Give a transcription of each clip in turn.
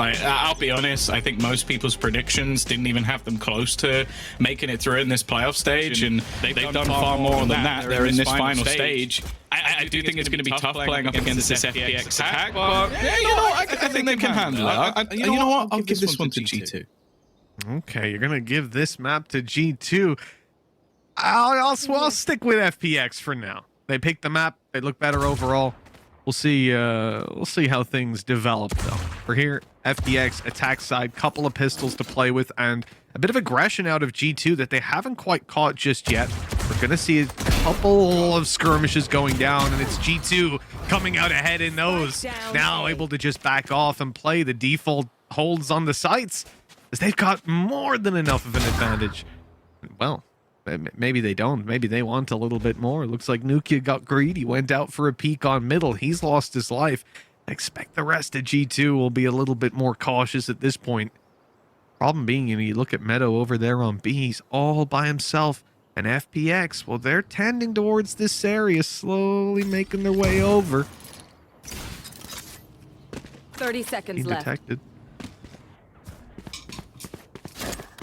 Like, I'll be honest, I think most people's predictions didn't even have them close to making it through in this playoff stage, and they've done far more than that. They're in this final stage. I do think it's going to be tough playing up against this FPX attack, but I think they can handle it. You know what? I'll give this one to G2. Okay, you're going to give this map to G2. I'll stick with FPX for now. They picked the map. They look better overall. We'll see how things develop though. For here, FPX attack side, couple of pistols to play with, and a bit of aggression out of G2 that they haven't quite caught just yet. We're gonna see a couple of skirmishes going down, and it's G2 coming out ahead in those. Now able to just back off and play the default holds on the sites, as they've got more than enough of an advantage. Well, maybe they don't. Maybe they want a little bit more. It looks like nukkye got greedy, went out for a peek on middle. He's lost his life. I expect the rest of G2 will be a little bit more cautious at this point. Problem being, you look at Meddo over there on B, he's all by himself. And FPX, well, they're tending towards this area, slowly making their way over. 30 seconds left. Detected.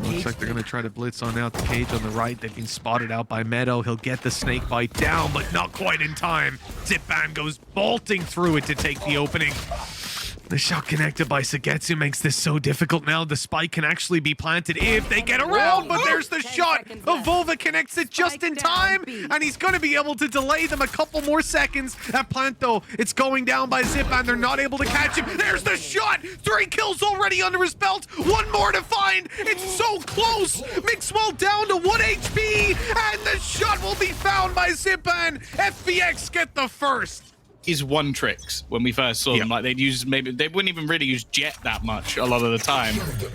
Looks like they're going to try to blitz on out the cage on the right. They've been spotted out by Meddo. He'll get the snake bite down, but not quite in time. Zyppan goes bolting through it to take the opening. The shot connected by SUYGETSU makes this so difficult now. The spike can actually be planted if they get around, but there's the shot. AvovA connects it just in time, and he's going to be able to delay them a couple more seconds. That plant, though, it's going down by Zyppan. They're not able to catch him. There's the shot. 3 kills already under his belt. 1 more to find. It's so close. Mixwell down to 1 HP, and the shot will be found by Zyppan. FPX get the first. Is one tricks when we first saw them. Like they'd use, maybe they wouldn't even really use Jett that much a lot of the time.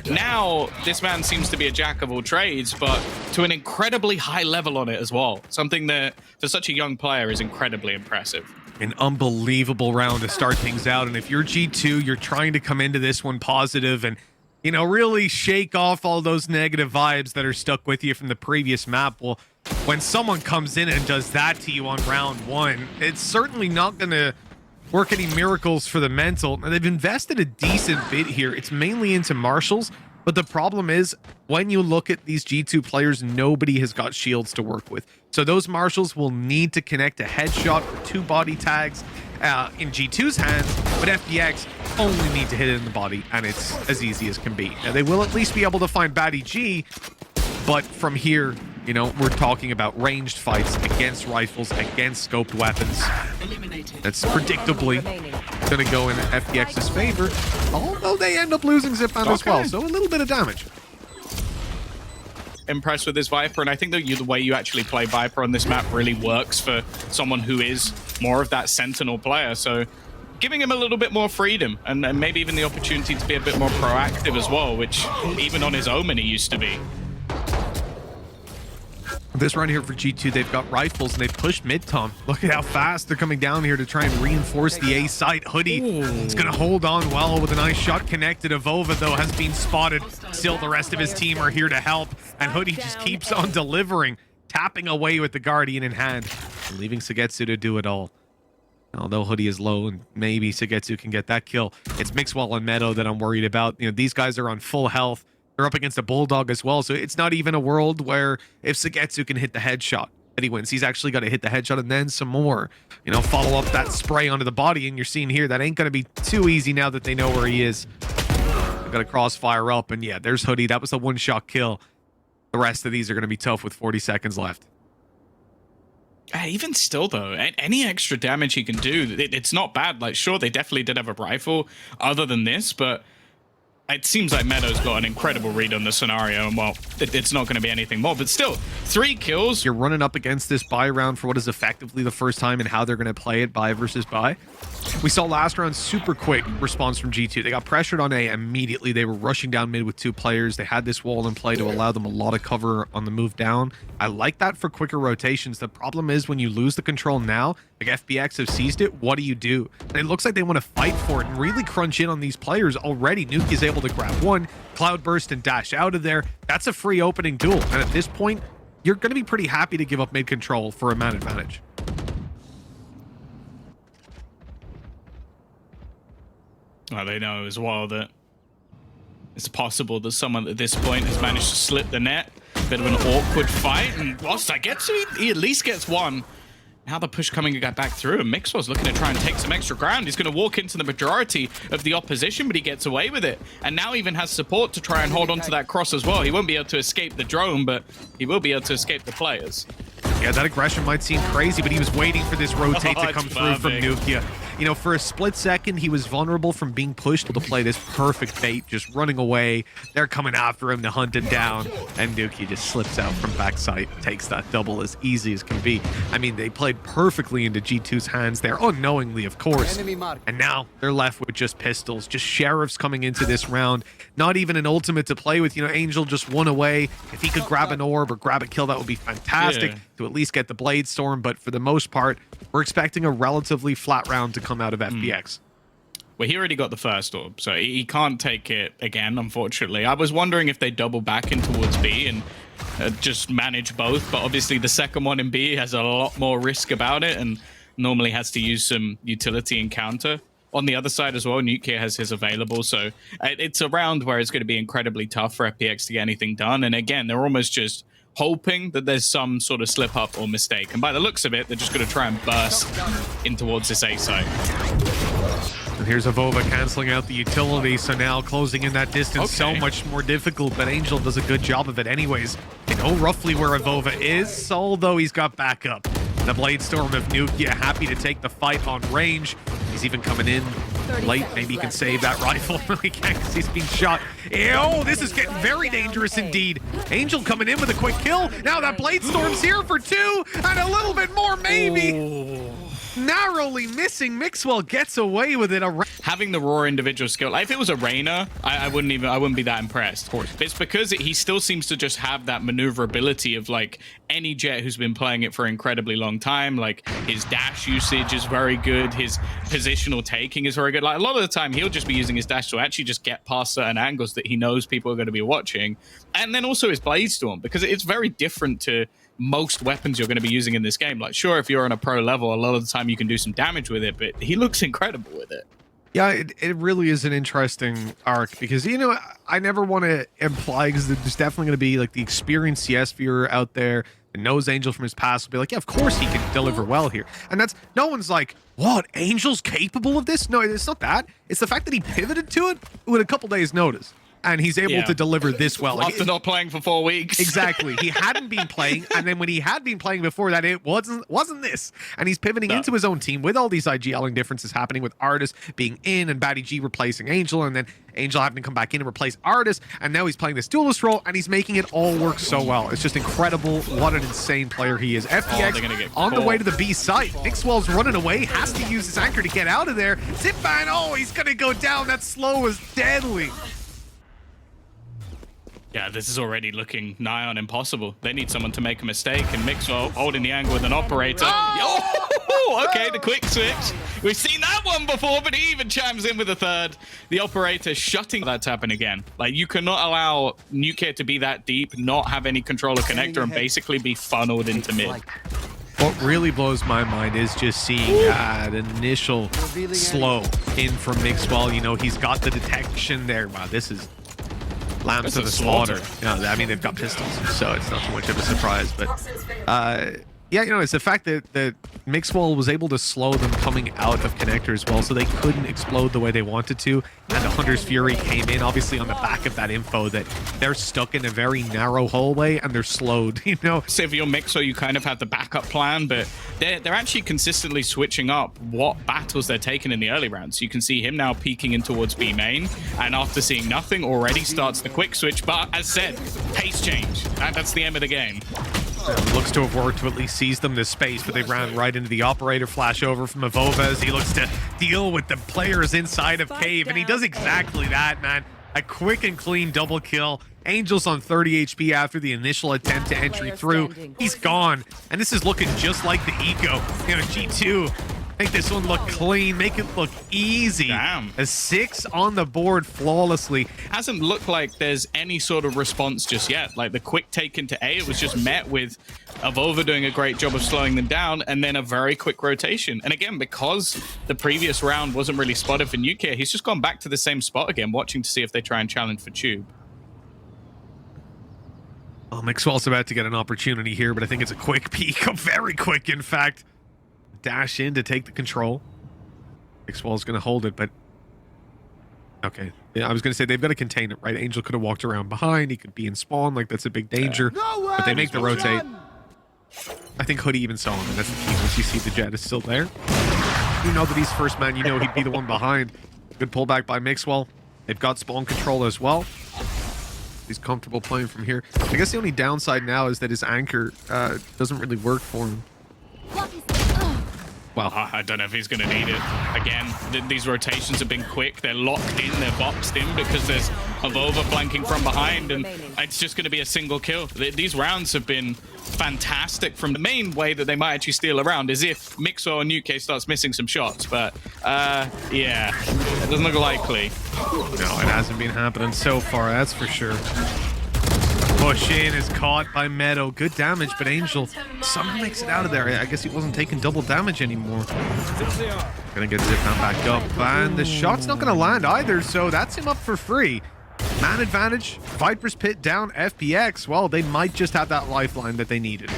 Now this man seems to be a jack of all trades, but to an incredibly high level on it as well. Something that for such a young player is incredibly impressive. An unbelievable round to start things out, and if you're G2, you're trying to come into this one positive and, you know, really shake off all those negative vibes that are stuck with you from the previous map. Well, when someone comes in and does that to you on round 1, it's certainly not going to work any miracles for the mental. Now, they've invested a decent bit here. It's mainly into marshals, but the problem is when you look at these G2 players, nobody has got shields to work with. So those marshals will need to connect a headshot or 2 body tags in G2's hands, but FPX only need to hit it in the body, and it's as easy as can be. Now, they will at least be able to find baddyG, but from here, you know, we're talking about ranged fights against rifles, against scoped weapons. That's predictably going to go in FPX's favor, although they end up losing Zyppan as well, so a little bit of damage. Impressed with this Viper, and I think that the way you actually play Viper on this map really works for someone who is more of that Sentinel player. So giving him a little bit more freedom and maybe even the opportunity to be a bit more proactive as well, which even on his Omen he used to be. This run here for G2, they've got rifles and they've pushed mid-tom. Look at how fast they're coming down here to try and reinforce the A site. Hoody is going to hold on well with a nice shot connected. AvovA, though, has been spotted. Still, the rest of his team are here to help, and Hoody just keeps on delivering, tapping away with the Guardian in hand, leaving SUYGETSU to do it all. Although Hoody is low and maybe SUYGETSU can get that kill, it's Mixwell and Meddo that I'm worried about. You know, these guys are on full health. They're up against a Bulldog as well, so it's not even a world where if SUYGETSU can hit the headshot that he wins, he's actually got to hit the headshot and then some more. You know, follow up that spray onto the body, and you're seeing here that ain't going to be too easy now that they know where he is. They've got a crossfire up, and yeah, there's Hoody. That was a one-shot kill. The rest of these are going to be tough with 40 seconds left. Even still, though, any extra damage he can do, it's not bad. Like, sure, they definitely did have a rifle other than this, but it seems like Meddo's got an incredible read on the scenario, and well, it's not going to be anything more, but still, 3 kills. You're running up against this buy round for what is effectively the first time in how they're going to play it, buy versus buy. We saw last round super quick response from G2. They got pressured on A immediately. They were rushing down mid with 2 players. They had this wall in play to allow them a lot of cover on the move down. I like that for quicker rotations. The problem is when you lose the control now, like FPX have seized it, what do you do? And it looks like they want to fight for it and really crunch in on these players already. nukkye is able to grab one, Cloudburst, and dash out of there. That's a free opening duel. And at this point, you're going to be pretty happy to give up mid control for a man advantage. Well, they know as well that It's possible that someone at this point has managed to slip the net. Bit of an awkward fight, and whilst SUYGETSU, he at least gets one. Now the push coming back through, and Mixwell's looking to try and take some extra ground. He's going to walk into the majority of the opposition, but he gets away with it. And now even has support to try and hold on to that cross as well. He won't be able to escape the drone, but he will be able to escape the players. Yeah, that aggression might seem crazy, but he was waiting for this rotate to come through from nukkye. You know, for a split second, he was vulnerable from being pushed to play this perfect bait, just running away. They're coming after him to hunt him down, and nukkye just slips out from backside, takes that double as easy as can be. I mean, they played perfectly into G2's hands there, unknowingly, of course. And now they're left with just pistols, just sheriffs coming into this round. Not even an ultimate to play with. You know, Angel just won away. If he could grab an orb or grab a kill, that would be fantastic to at least get the Blade Storm. But for the most part, we're expecting a relatively flat round to come out of FPX. Well, he already got the first orb, so he can't take it again, unfortunately. I was wondering if they double back in towards B and just manage both, but obviously the second one in B has a lot more risk about it and normally has to use some utility and counter. On the other side as well, nukkye has his available, so it's a round where it's going to be incredibly tough for FPX to get anything done. And again, they're almost just hoping that there's some sort of slip up or mistake. And by the looks of it, they're just going to try and burst in towards this A site. And here's AvovA canceling out the utility, so now closing in that distance so much more difficult, but Angel does a good job of it anyways. They know roughly where AvovA is, although he's got backup. The Blade Storm of nukkye happy to take the fight on range. He's even coming in late. Maybe he can save that rifle. No, he can't because he's being shot. Ew, this is getting very dangerous indeed. Angel coming in with a quick kill. Now that Blade Storm's here for two, and a little bit more maybe. Narrowly missing. Mixwell gets away with it. Having the raw individual skill, like if it was a Reyna, I wouldn't be that impressed. Of course. But it's because he still seems to just have that maneuverability of like any Jett who's been playing it for an incredibly long time. Like his dash usage is very good. His positional taking is very good. Like a lot of the time he'll just be using his dash to actually just get past certain angles that he knows people are going to be watching. And then also his Blade Storm, because it's very different to most weapons you're going to be using in this game. Like, sure, if you're on a pro level, a lot of the time you can do some damage with it, but he looks incredible with it. Yeah, it really is an interesting arc because, you know, I never want to imply, because there's definitely going to be like the experienced CS viewer out there that knows Angel from his past will be like, yeah, of course he can deliver well here. And that's, no one's like, what, Angel's capable of this? No, it's not that. It's the fact that he pivoted to it with a couple days notice. And he's able to deliver this well. After not playing for 4 weeks. Exactly. He hadn't been playing, and then when he had been playing before that, it wasn't this. And he's pivoting into his own team with all these IGLing differences happening, with Artis being in and baddyG replacing Angel, and then Angel having to come back in and replace Artis, and now he's playing this duelist role, and he's making it all work so well. It's just incredible what an insane player he is. FPX on the way to the B site. Mixwell's running away, has to use his anchor to get out of there. Zyppan, oh, he's going to go down. That slow is deadly. Yeah, this is already looking nigh on impossible. They need someone to make a mistake, and Mixwell holding the angle with an operator. Oh, okay, the quick switch. We've seen that one before, but he even chimes in with a third. The operator shutting that to happen again. Like, you cannot allow nukkye to be that deep, not have any controller connector, and basically be funneled into mid. What really blows my mind is just seeing that initial slow in from Mixwell. You know, he's got the detection there. Wow, this is lambs to the slaughter. Yeah, I mean, they've got pistols, so it's not too much of a surprise. But yeah, you know, it's the fact that Mixwell was able to slow them coming out of connector as well, so they couldn't explode the way they wanted to. And the Hunter's Fury came in, obviously, on the back of that info that they're stuck in a very narrow hallway and they're slowed, you know? So if you're Mixwell, you kind of have the backup plan, but they're actually consistently switching up what battles they're taking in the early rounds. You can see him now peeking in towards B main, and after seeing nothing, already starts the quick switch. But as said, pace change. That's the end of the game. Looks to have worked to at least seize them this space, but they ran right into the operator. Flash over from AvovA as he looks to deal with the players inside of Cave, and he does exactly that, man. A quick and clean double kill. Angel's on 30 HP after the initial attempt to entry through. He's gone, and this is looking just like the eco. You know, G2 Make this one look clean. Make it look easy. Damn. A 6 on the board flawlessly. Hasn't looked like there's any sort of response just yet. Like the quick take into A, it was just met with AvovA doing a great job of slowing them down, and then a very quick rotation. And again, because the previous round wasn't really spotted for nukkye, he's just gone back to the same spot again, watching to see if they try and challenge for tube. Oh, Mixwell's about to get an opportunity here, but I think it's a quick peek. Very quick, in fact. Dash in to take the control. Mixwell's going to hold it, but... Okay. Yeah, I was going to say, they've got to contain it, right? Angel could have walked around behind. He could be in spawn. Like, that's a big danger. But they make the rotate. I think Hoodie even saw him, and that's the key. Once you see the Jett is still there, you know that he's first man. You know he'd be the one behind. Good pullback by Mixwell. They've got spawn control as well. He's comfortable playing from here. I guess the only downside now is that his anchor doesn't really work for him. Well, I don't know if he's going to need it. Again, these rotations have been quick. They're locked in. They're boxed in because there's AvovA flanking from behind, and it's just going to be a single kill. These rounds have been fantastic. From the main way that they might actually steal a round is if Mixwell or nukkye starts missing some shots. But, yeah, it doesn't look likely. No, it hasn't been happening so far, that's for sure. Push in is caught by Meddo. Good damage, but Angel somehow makes it out of there. I guess he wasn't taking double damage anymore. Gonna get Zyppan back up, and the shot's not gonna land either, so that's him up for free. Man advantage, Viper's Pit down, FPX. Well, they might just have that lifeline that they needed.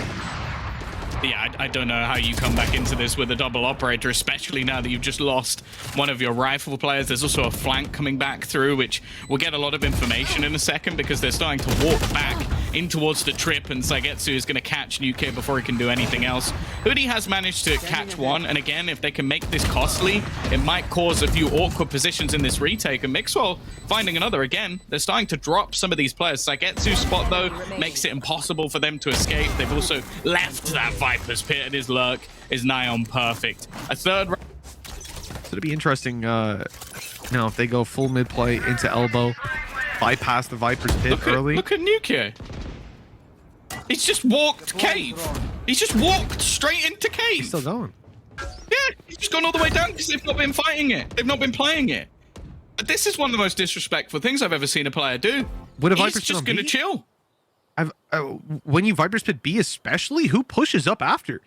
Yeah, I don't know how you come back into this with a double operator, especially now that you've just lost one of your rifle players. There's also a flank coming back through, which we'll get a lot of information in a second because they're starting to walk back in towards the trip, and SUYGETSU is going to catch nukkye before he can do anything else. Hoodie has managed to catch one, and again, if they can make this costly, it might cause a few awkward positions in this retake, and Mixwell finding another again. They're starting to drop some of these players. SUYGETSU's spot, though, makes it impossible for them to escape. They've also left that Viper's Pit, and his lurk is nigh on perfect. A third round. So it'll be interesting now if they go full mid play into elbow, bypass the Viper's Pit early. Look at nukkye. He's just walked cave. He's just walked straight into cave. He's still going. Yeah, he's just gone all the way down because they've not been fighting it. They've not been playing it. But this is one of the most disrespectful things I've ever seen a player do. He's just going to chill. When you Viper's Pit B especially, who pushes up after?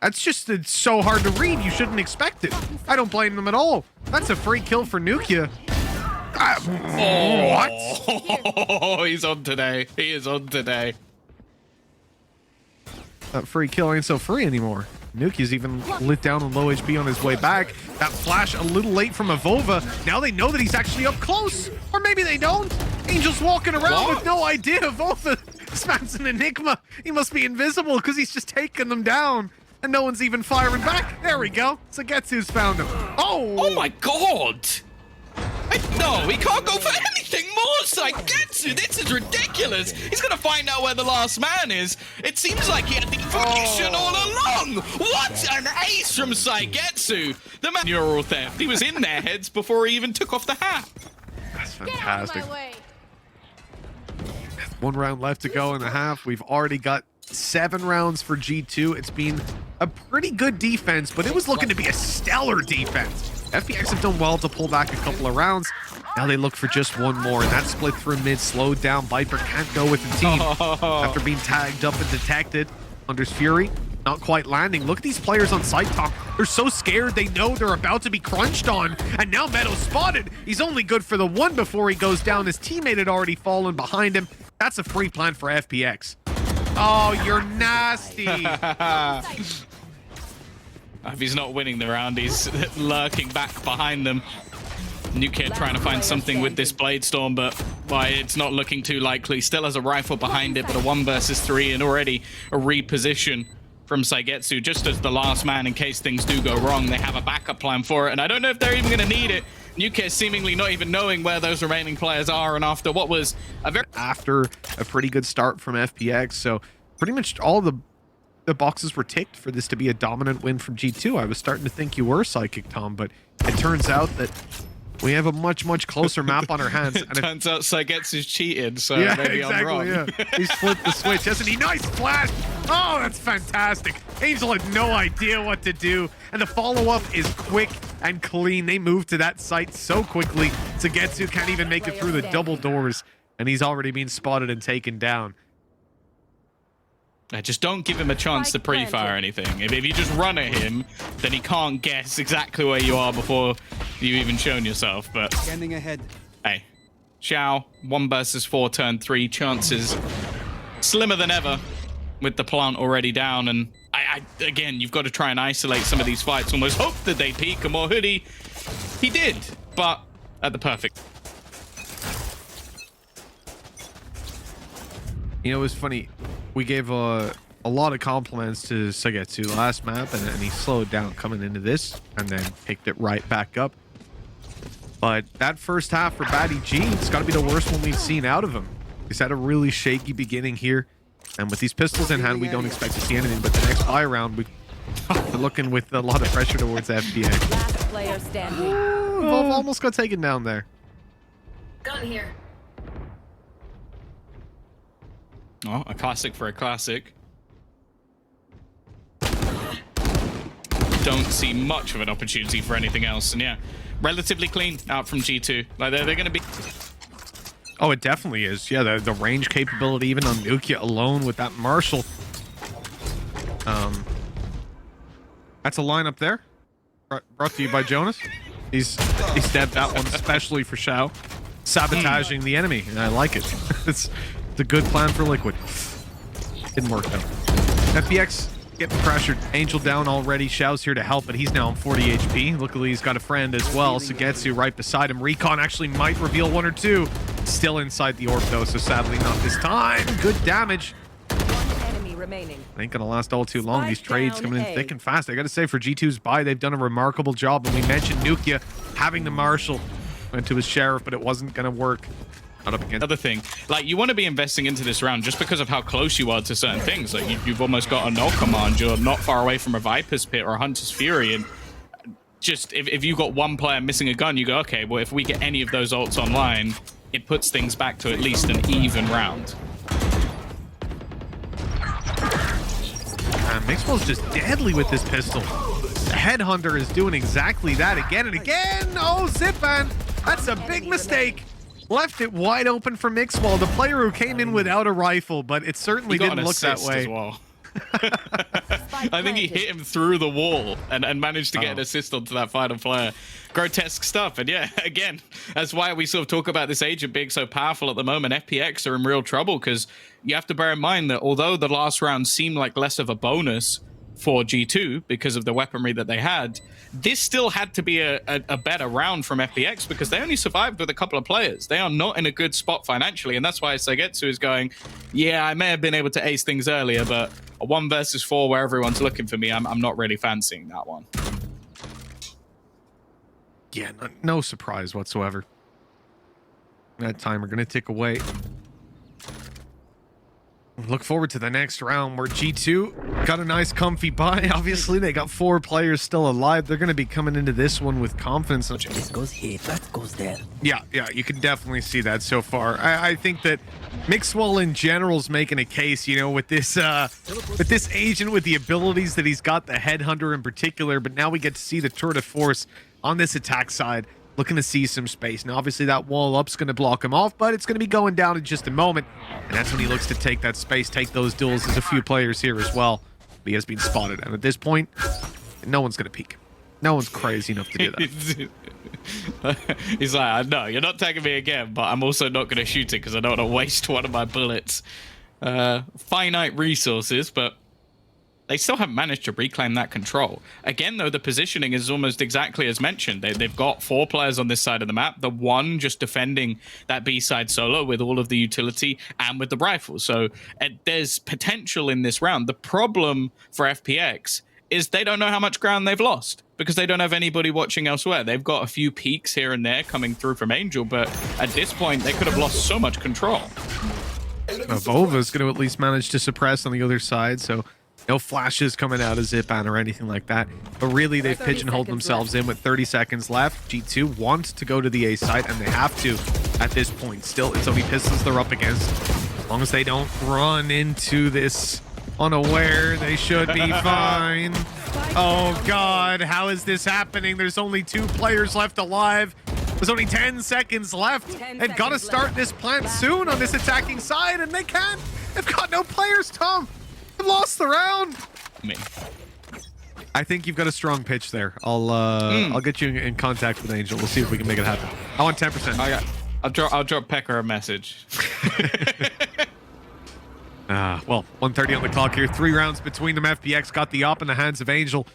That's just, it's so hard to read. You shouldn't expect it. I don't blame them at all. That's a free kill for nukkye. What? Oh, he's on today. He is on today. That free kill ain't so free anymore. nukkye's even lit down on low HP on his way back. That flash a little late from AvovA. Now they know that he's actually up close. Or maybe they don't. Angel's walking around with no idea. AvovA, this man's an enigma. He must be invisible because he's just taking them down. And no one's even firing back. There we go. SUYGETSU's found him. Oh my god. No, he can't go for anything more, SUYGETSU. This is ridiculous. He's going to find out where the last man is. It seems like he had the information all along. What an ace from SUYGETSU. The man neural theft. He was in their heads before he even took off the hat. That's fantastic. 1 round left to go in the half. We've already got 7 rounds for G2. It's been a pretty good defense, but it was looking to be a stellar defense. FPX have done well to pull back a couple of rounds. Now they look for just one more, and that split through mid slowed down. Viper can't go with the team after being tagged up and detected. Hunter's Fury not quite landing. Look at these players on site top. They're so scared. They know they're about to be crunched on, and now Meddo spotted. He's only good for the one before he goes down. His teammate had already fallen behind him. That's a free plant for FPX. Oh, you're nasty. If he's not winning the round, he's lurking back behind them. nukkye trying to find something with this Blade Storm, but it's not looking too likely. Still has a rifle behind it, but a 1 versus 3 and already a reposition from SUYGETSU. Just as the last man, in case things do go wrong, they have a backup plan for it, and I don't know if they're even going to need it. nukkye seemingly not even knowing where those remaining players are, and after what was after a pretty good start from FPX, so pretty much all the boxes were ticked for this to be a dominant win from G2. I was starting to think you were psychic, Tom, but it turns out that We have a much closer map on our hands. It turns out SUYGETSU's cheated, so yeah, maybe exactly, I'm wrong. Yeah. He's flipped the switch, hasn't he? Nice flash! Oh, that's fantastic. Angel had no idea what to do, and the follow-up is quick and clean. They move to that site so quickly. SUYGETSU can't even make it through the double doors, and he's already been spotted and taken down. Just don't give him a chance to pre-fire anything. If you just run at him, then he can't guess exactly where you are before you've even shown yourself. But Standing ahead. Hey, Shao, 1 versus 4, turn 3, chances slimmer than ever with the plant already down. And again, you've got to try and isolate some of these fights. Almost hope that they peak a more hoodie. He did, but at the perfect. You know, it was funny. We gave a lot of compliments to SUYGETSU last map, and he slowed down coming into this, and then picked it right back up. But that first half for baddyG, it's got to be the worst one we've seen out of him. He's had a really shaky beginning here, and with these pistols in hand, we don't expect to see anything. But the next buy round, we're looking with a lot of pressure towards FPX. Last player standing. Volv almost got taken down there. Gun here. Oh, a classic for a classic. Don't see much of an opportunity for anything else. And yeah, relatively clean out from G2. Like they're going to be... Oh, it definitely is. Yeah, the range capability, even on nukkye alone with that Marshall. That's a lineup there. Brought to you by Jonas. He's stabbed that one especially for Shao. Sabotaging the enemy, and I like it. It's a good plan for Liquid. Didn't work though. FPX getting pressured. Angel down already. Shao's here to help, but he's now on 40 HP. Luckily, he's got a friend as well. SUYGETSU right beside him. Recon actually might reveal 1 or 2. Still inside the orb though, so sadly not this time. Good damage. One enemy remaining. Ain't gonna last all too long. These trades down coming in A. thick and fast. I gotta say, for G2's buy, they've done a remarkable job. And we mentioned nukkye having the Marshall. Went to his sheriff, but it wasn't gonna work. Not up against. Other thing, like you want to be investing into this round just because of how close you are to certain things. Like you've almost got a null command. You're not far away from a Viper's Pit or a Hunter's Fury, and just if you've got one player missing a gun, you go, okay, well if we get any of those ults online, it puts things back to at least an even round. Mixwell's just deadly with this pistol. The Headhunter is doing exactly that again and again. Oh, Zyppan! That's a big mistake. Left it wide open for Mixwell, the player who came in without a rifle, but it certainly didn't look that way. As well. I think he hit him through the wall and managed to get an assist onto that final player. Grotesque stuff. And yeah, again, that's why we sort of talk about this agent being so powerful at the moment. FPX are in real trouble because you have to bear in mind that although the last round seemed like less of a bonus for G2 because of the weaponry that they had, this still had to be a better round from FPX because they only survived with a couple of players. They are not in a good spot financially, and that's why SUYGETSU is going, yeah, I may have been able to ace things earlier, but a 1 versus 4 where everyone's looking for me, I'm not really fancying that one. Yeah, no surprise whatsoever. That timer gonna tick away. Look forward to the next round where G2 got a nice comfy buy. Obviously, they got 4 players still alive. They're going to be coming into this one with confidence. This goes here, that goes there. Yeah, you can definitely see that so far. I think that Mixwell in general is making a case, you know, with this agent, with the abilities that he's got, the Headhunter in particular, but now we get to see the tour de force on this attack side. Looking to see some space. Now, obviously, that wall up's going to block him off, but it's going to be going down in just a moment. And that's when he looks to take that space, take those duels. There's a few players here as well. But he has been spotted. And at this point, no one's going to peek. No one's crazy enough to do that. He's like, no, you're not tagging me again, but I'm also not going to shoot it because I don't want to waste one of my bullets. Finite resources, but they still haven't managed to reclaim that control. Again, though, the positioning is almost exactly as mentioned. They've got 4 players on this side of the map. The 1 just defending that B-side solo with all of the utility and with the rifle. So there's potential in this round. The problem for FPX is they don't know how much ground they've lost because they don't have anybody watching elsewhere. They've got a few peaks here and there coming through from Angel, but at this point, they could have lost so much control. AvovA is going to at least manage to suppress on the other side, so No flashes coming out of Zyppan or anything like that. But really, they've 30 pigeonholed seconds themselves in with 30 seconds left. G2 wants to go to the A site, and they have to at this point. Still, it's only pistols they're up against. As long as they don't run into this unaware, they should be fine. Oh, God. How is this happening? There's only 2 players left alive. There's only 10 seconds left. 10 They've got to seconds start left. this plant soon on this attacking side, and they can't. They've got no players, Tom. They've lost the round. Me. I think you've got a strong pitch there. I'll get you in contact with Angel. We'll see if we can make it happen. I want 10%. I'll drop Pecker a message. Well, 1:30 on the clock here. 3 rounds between them. FPX got the op in the hands of Angel.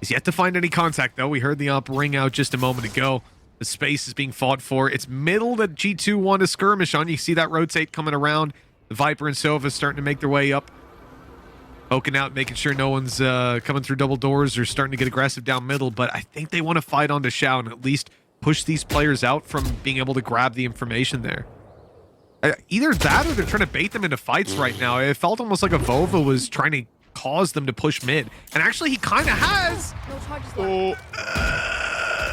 He's yet to find any contact, though. We heard the op ring out just a moment ago. The space is being fought for. It's middle that G2 want to skirmish on. You see that rotate coming around. The Viper and Sova starting to make their way up. Poking out, making sure no one's coming through double doors or starting to get aggressive down middle. But I think they want to fight onto Shao and at least push these players out from being able to grab the information there. Either that or they're trying to bait them into fights right now. It felt almost like AvovA was trying to cause them to push mid. And actually, he kind of has. No charges left.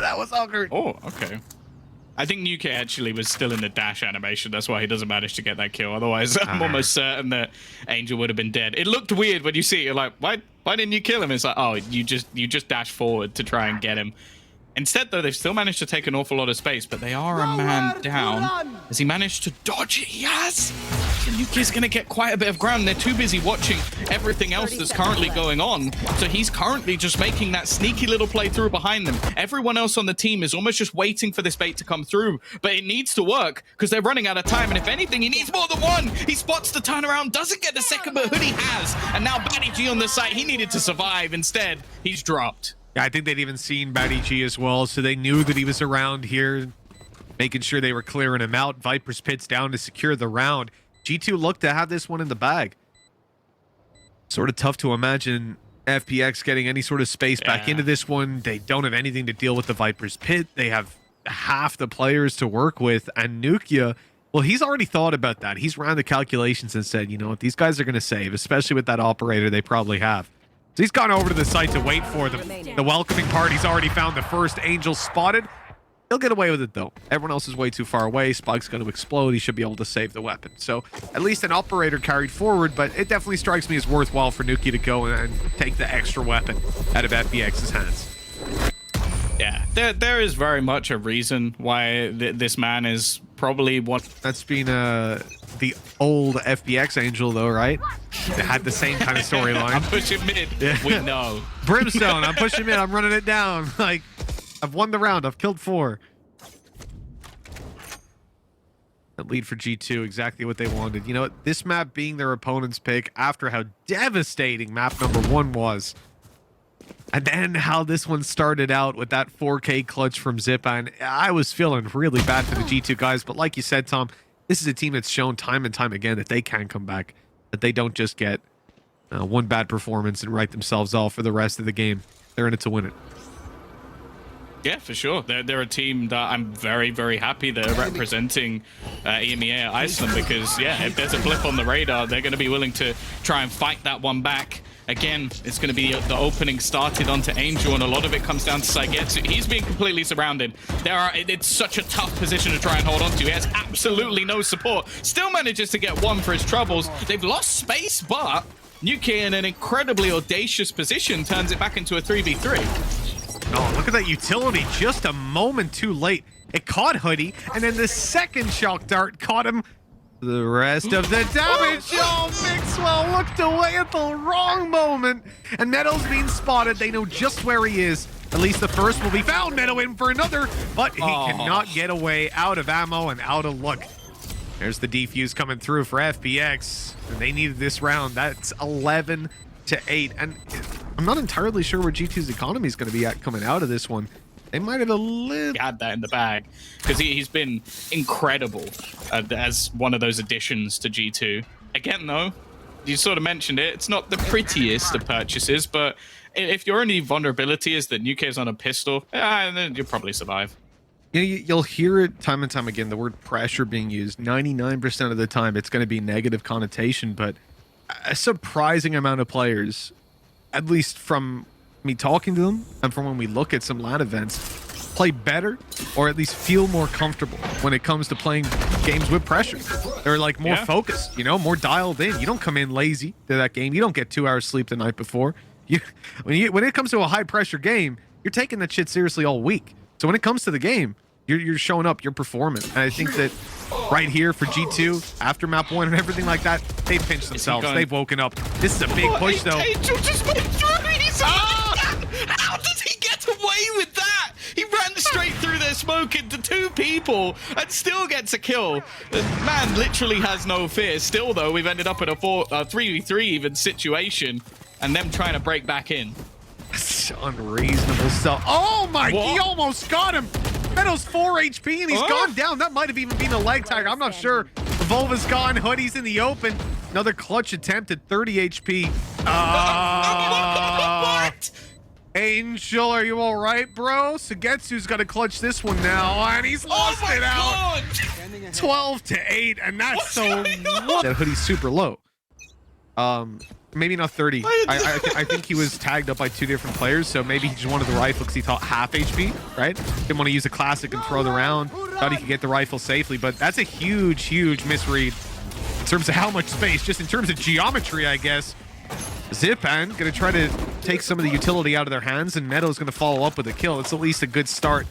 That was awkward. Oh, okay. I think nukkye actually was still in the dash animation. That's why he doesn't manage to get that kill. Otherwise, I'm almost certain that Angel would have been dead. It looked weird when you see it. You're like, why didn't you kill him? It's like, oh, you just dash forward to try and get him. Instead, though, they've still managed to take an awful lot of space, but they are a man down. Has he managed to dodge it? He has. nukkye's going to get quite a bit of ground. They're too busy watching everything else that's currently going on. So he's currently just making that sneaky little play through behind them. Everyone else on the team is almost just waiting for this bait to come through, but it needs to work because they're running out of time. And if anything, he needs more than one. He spots the turnaround, doesn't get the second, but hoody has. And now baddyG on the site. He needed to survive. Instead, he's dropped. Yeah, I think they'd even seen baddyG as well, so they knew that he was around here, making sure they were clearing him out. Viper's pits down to secure the round. G2 looked to have this one in the bag. Sort of tough to imagine FPX getting any sort of space back into this one. They don't have anything to deal with the Viper's pit. They have half the players to work with, and nukkye, well, he's already thought about that. He's ran the calculations and said, you know what, these guys are going to save, especially with that operator they probably have. So he's gone over to the site to wait for them. The welcoming party's already found the first Angel spotted. He'll get away with it, though. Everyone else is way too far away. Spike's going to explode. He should be able to save the weapon. So at least an operator carried forward, but it definitely strikes me as worthwhile for nukkye to go and take the extra weapon out of FPX's hands. Yeah, there is very much a reason why this man is probably one. That's been the old FPX Angel, though, right? They had the same kind of storyline. I'm pushing mid. Yeah. We know. Brimstone, I'm pushing mid. I'm running it down. Like, I've won the round. I've killed 4. That lead for G2, exactly what they wanted. You know what? This map being their opponent's pick after how devastating map number 1 was. And then how this one started out with that 4K clutch from Zyppan. I was feeling really bad for the G2 guys, but like you said, Tom, this is a team that's shown time and time again that they can come back, that they don't just get one bad performance and write themselves off for the rest of the game. They're in it to win it. Yeah, for sure. They're a team that I'm very, very happy they're representing EMEA Iceland because, yeah, if there's a blip on the radar, they're going to be willing to try and fight that one back. Again, it's going to be the opening started onto Angel, and a lot of it comes down to SUYGETSU. He's being completely surrounded. It's such a tough position to try and hold on to. He has absolutely no support. Still manages to get 1 for his troubles. They've lost space, but nukkye in an incredibly audacious position turns it back into a 3v3. Oh, look at that utility. Just a moment too late. It caught hoody, and then the second shock dart caught him. The rest of the damage. Oh, Mixwell looked away at the wrong moment. And Meddo's being spotted. They know just where he is. At least the first will be found. Meddo in for another, but he cannot get away, out of ammo and out of luck. There's the defuse coming through for FPX. And they needed this round. That's 11-8. And I'm not entirely sure where G2's economy is going to be at coming out of this one. They might have a little... He had that in the bag because he's been incredible as one of those additions to G2. Again, though, you sort of mentioned it. It's not the prettiest of purchases, but if your only vulnerability is that nukkye is on a pistol, then you'll probably survive. You know, you'll hear it time and time again, the word pressure being used. 99% of the time, it's going to be negative connotation, but a surprising amount of players at least from me talking to them and from when we look at some LAN events, play better or at least feel more comfortable when it comes to playing games with pressure. They're like more focused, you know, more dialed in. You don't come in lazy to that game. You don't get 2 hours sleep the night before. When it comes to a high pressure game, you're taking that shit seriously all week. So when it comes to the game, you're showing up, you're performing. And I think that right here for G2, after map 1 and everything like that, they've pinched themselves. They've woken up. This is a big push, though. Angel just went through. He's How does he get away with that? He ran straight through their smoke into 2 people and still gets a kill. The man literally has no fear. Still, though, we've ended up in a 3v3 even situation and them trying to break back in. That's unreasonable stuff. Oh my, he almost got him. Meddo's 4 HP and he's gone down. That might have even been a leg tag. I'm not sure. AvovA's gone. Hoodie's in the open. Another clutch attempt at 30 HP. What? Angel, are you all right, bro? SUYGETSU's got to clutch this one now, and he's lost it out. 12-8, and that's so. That Hoodie's super low. Maybe not 30. I think he was tagged up by 2 different players, so maybe he just wanted the rifle because he thought half HP, right? Didn't want to use a classic and throw the round. Thought he could get the rifle safely, but that's a huge, huge misread in terms of how much space, just in terms of geometry, I guess. Zyppan gonna try to take some of the utility out of their hands, and Meddo's gonna follow up with a kill. It's at least a good start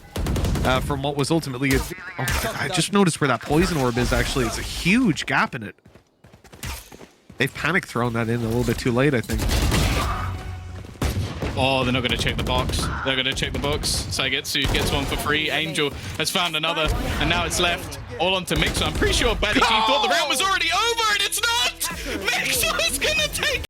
from what was ultimately a... Oh, I just noticed where that poison orb is, actually. It's a huge gap in it. They've panic thrown that in a little bit too late, I think. Oh, they're not going to check the box. They're going to check the box. SUYGETSU gets one for free. Angel has found another, and now it's left all onto Mixwell. I'm pretty sure baddyG thought the round was already over, and it's not! Mixwell's going to take